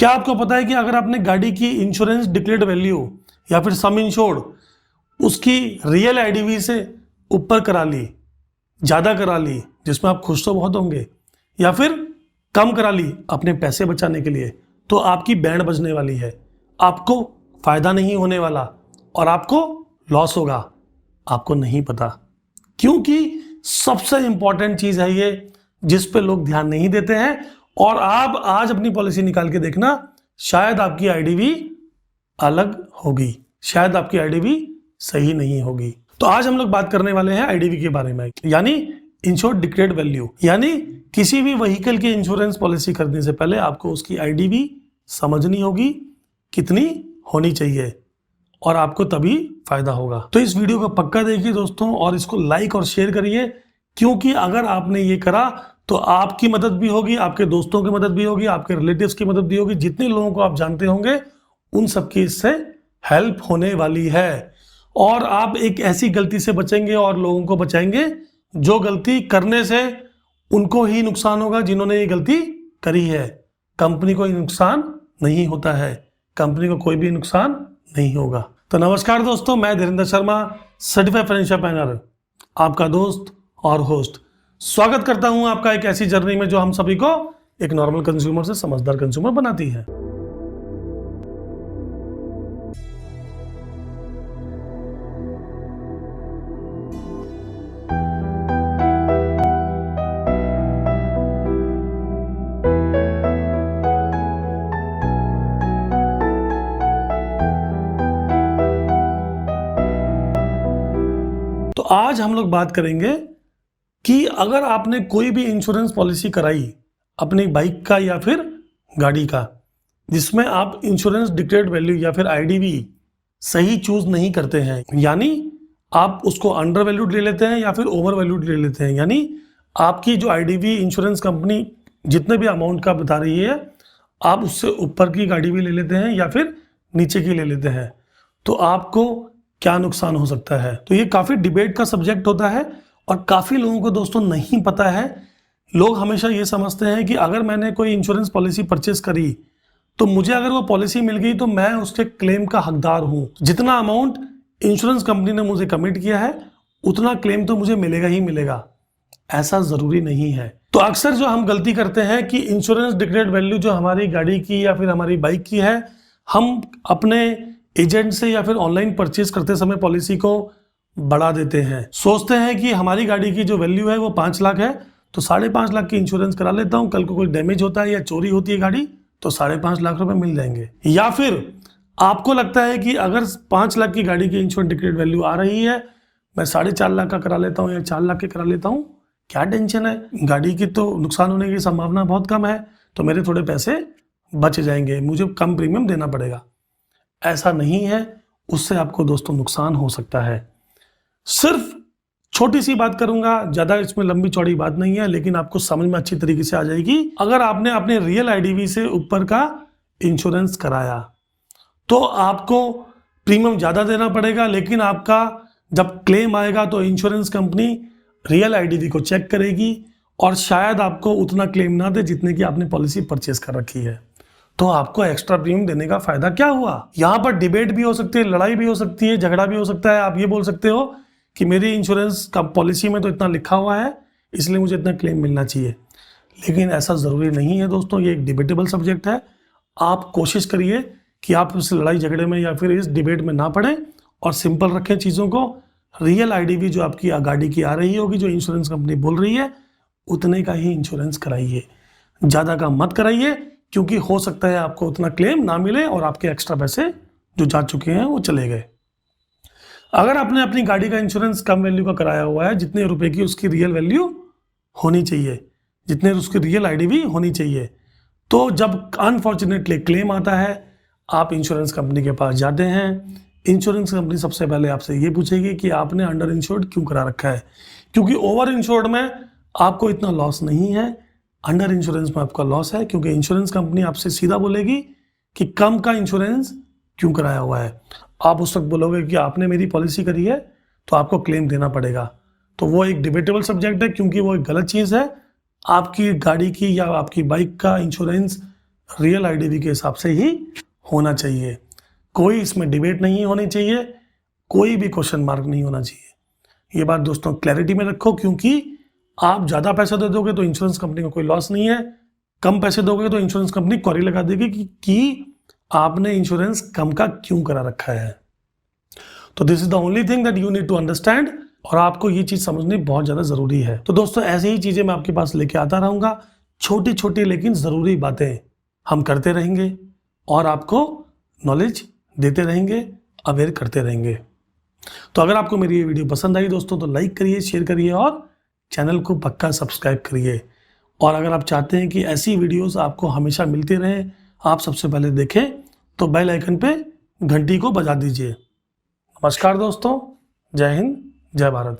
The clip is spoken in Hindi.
क्या आपको पता है कि अगर आपने गाड़ी की इंश्योरेंस डिक्लेयर्ड वैल्यू या फिर सम इंश्योर्ड उसकी रियल आईडीवी से ऊपर करा ली, ज़्यादा करा ली, जिसमें आप खुश तो बहुत होंगे, या फिर कम करा ली अपने पैसे बचाने के लिए, तो आपकी बैंड बजने वाली है, आपको फायदा नहीं होने वाला और आपको लॉस होगा। आपको नहीं पता, क्योंकि सबसे इंपॉर्टेंट चीज है ये जिस पे लोग ध्यान नहीं देते हैं। और आप आज अपनी पॉलिसी निकाल के देखना, शायद आपकी आईडीवी अलग होगी, शायद आपकी आईडीवी सही नहीं होगी। तो आज हम लोग बात करने वाले हैं आईडीवी के बारे में, यानी इंश्योर्ड डिक्लेयर्ड वैल्यू। यानी किसी भी व्हीकल की इंश्योरेंस पॉलिसी करने से पहले आपको उसकी आईडीवी समझनी होगी, कितनी होनी चाहिए, और आपको तभी फायदा होगा। तो इस वीडियो को पक्का देखिए दोस्तों, और इसको लाइक और शेयर करिए, क्योंकि अगर आपने ये करा तो आपकी मदद भी होगी, आपके दोस्तों की मदद भी होगी, आपके रिलेटिव्स की मदद भी होगी, जितने लोगों को आप जानते होंगे उन सबकी इससे हेल्प होने वाली है। और आप एक ऐसी गलती से बचेंगे और लोगों को बचाएंगे जो गलती करने से उनको ही नुकसान होगा जिन्होंने ये गलती करी है। कंपनी को नुकसान नहीं होता है, कंपनी को कोई भी नुकसान नहीं होगा। तो नमस्कार दोस्तों, मैं Dhirendra Sharma, certified financial planner, आपका दोस्त और होस्ट, स्वागत करता हूं आपका एक ऐसी जर्नी में जो हम सभी को एक नॉर्मल कंज्यूमर से समझदार कंज्यूमर बनाती है। तो आज हम लोग बात करेंगे कि अगर आपने कोई भी इंश्योरेंस पॉलिसी कराई अपनी बाइक का या फिर गाड़ी का, जिसमें आप इंश्योरेंस डिक्लेयर्ड वैल्यू या फिर आईडीवी सही चूज नहीं करते हैं, यानी आप उसको अंडर वैल्यूड ले लेते हैं या फिर ओवर वैल्यूड ले लेते हैं, यानी आपकी जो आईडीवी इंश्योरेंस कंपनी जितने भी अमाउंट का बता रही है आप उससे ऊपर की गाड़ी भी ले लेते हैं या फिर नीचे की ले लेते हैं, तो आपको क्या नुकसान हो सकता है। तो ये काफ़ी डिबेट का सब्जेक्ट होता है और काफ़ी लोगों को दोस्तों नहीं पता है। लोग हमेशा ये समझते हैं कि अगर मैंने कोई इंश्योरेंस पॉलिसी परचेस करी तो मुझे अगर वो पॉलिसी मिल गई तो मैं उसके क्लेम का हकदार हूँ, जितना अमाउंट इंश्योरेंस कंपनी ने मुझे कमिट किया है उतना क्लेम तो मुझे मिलेगा ही मिलेगा। ऐसा ज़रूरी नहीं है। तो अक्सर जो हम गलती करते हैं कि इंश्योरेंस डिक्लेयर्ड वैल्यू जो हमारी गाड़ी की या फिर हमारी बाइक की है, हम अपने एजेंट से या फिर ऑनलाइन परचेज करते समय पॉलिसी को बढ़ा देते हैं। सोचते हैं कि हमारी गाड़ी की जो वैल्यू है वो 5 लाख है तो 5.5 लाख की इंश्योरेंस करा लेता हूँ, कल को कोई डैमेज होता है या चोरी होती है गाड़ी तो 5.5 लाख रुपए मिल जाएंगे। या फिर आपको लगता है कि अगर 5 लाख की गाड़ी की इंश्योरेंस डिक्लेयर्ड वैल्यू आ रही है, मैं 4.5 लाख का करा लेता हूँ या 4 लाख के करा लेता हूँ, क्या टेंशन है, गाड़ी की तो नुकसान होने की संभावना बहुत कम है, तो मेरे थोड़े पैसे बच जाएंगे, मुझे कम प्रीमियम देना पड़ेगा। ऐसा नहीं है, उससे आपको दोस्तों नुकसान हो सकता है। सिर्फ छोटी सी बात करूंगा, ज्यादा इसमें लंबी चौड़ी बात नहीं है, लेकिन आपको समझ में अच्छी तरीके से आ जाएगी। अगर आपने अपने रियल आईडीवी से ऊपर का इंश्योरेंस कराया तो आपको प्रीमियम ज्यादा देना पड़ेगा, लेकिन आपका जब क्लेम आएगा तो इंश्योरेंस कंपनी रियल आईडीवी को चेक करेगी और शायद आपको उतना क्लेम ना दे जितने की आपने पॉलिसी परचेस कर रखी है। तो आपको एक्स्ट्रा प्रीमियम देने का फायदा क्या हुआ। यहाँ पर डिबेट भी हो सकती है, लड़ाई भी हो सकती है, झगड़ा भी हो सकता है। आप ये बोल सकते हो कि मेरी इंश्योरेंस का पॉलिसी में तो इतना लिखा हुआ है इसलिए मुझे इतना क्लेम मिलना चाहिए, लेकिन ऐसा ज़रूरी नहीं है दोस्तों। ये एक डिबेटेबल सब्जेक्ट है। आप कोशिश करिए कि आप इस लड़ाई झगड़े में या फिर इस डिबेट में ना पड़ें और सिंपल रखें चीज़ों को। रियल आईडीवी जो आपकी गाड़ी की आ रही होगी, जो इंश्योरेंस कंपनी बोल रही है, उतने का ही इंश्योरेंस कराइए, ज़्यादा का मत कराइए, क्योंकि हो सकता है आपको उतना क्लेम ना मिले और आपके एक्स्ट्रा पैसे जो जा चुके हैं वो चले गए। अगर आपने अपनी गाड़ी का इंश्योरेंस कम वैल्यू का कराया हुआ है, जितने रुपए की उसकी रियल वैल्यू होनी चाहिए, जितने उसकी रियल आईडीवी होनी चाहिए, तो जब अनफॉर्चुनेटली क्लेम आता है आप इंश्योरेंस कंपनी के पास जाते हैं। इंश्योरेंस कंपनी सबसे पहले आपसे ये पूछेगी कि आपने अंडर इंश्योर्ड क्यों करा रखा है, क्योंकि ओवर इंश्योर्ड में आपको इतना लॉस नहीं है, अंडर इंश्योरेंस में आपका लॉस है, क्योंकि इंश्योरेंस कंपनी आपसे सीधा बोलेगी कि कम का इंश्योरेंस क्यों कराया हुआ है। आप उस वक्त बोलोगे कि आपने मेरी पॉलिसी करी है तो आपको क्लेम देना पड़ेगा। तो वो एक डिबेटेबल सब्जेक्ट है, क्योंकि वो एक गलत चीज़ है। आपकी गाड़ी की या आपकी बाइक का इंश्योरेंस रियल आईडीवी के हिसाब से ही होना चाहिए। कोई इसमें डिबेट नहीं होनी चाहिए, कोई भी क्वेश्चन मार्क नहीं होना चाहिए। ये बात दोस्तों क्लैरिटी में रखो, क्योंकि आप ज़्यादा पैसा दे दोगे तो इंश्योरेंस कंपनी को कोई लॉस नहीं है, कम पैसे दोगे तो इंश्योरेंस कंपनी क्वेरी लगा देगी कि आपने इंश्योरेंस कम का क्यों करा रखा है। तो this is the only thing that you need to understand, और आपको ये चीज़ समझनी बहुत ज़्यादा ज़रूरी है। तो दोस्तों ऐसे ही चीज़ें मैं आपके पास लेके आता रहूँगा, छोटी छोटी लेकिन ज़रूरी बातें हम करते रहेंगे और आपको नॉलेज देते रहेंगे, अवेयर करते रहेंगे। तो अगर आपको मेरी ये वीडियो पसंद आई दोस्तों तो लाइक करिए, शेयर करिए और चैनल को पक्का सब्सक्राइब करिए। और अगर आप चाहते हैं कि ऐसी वीडियोस आपको हमेशा मिलती रहें, आप सबसे पहले देखें, तो बेल आइकन पे घंटी को बजा दीजिए। नमस्कार दोस्तों, जय हिंद, जय भारत।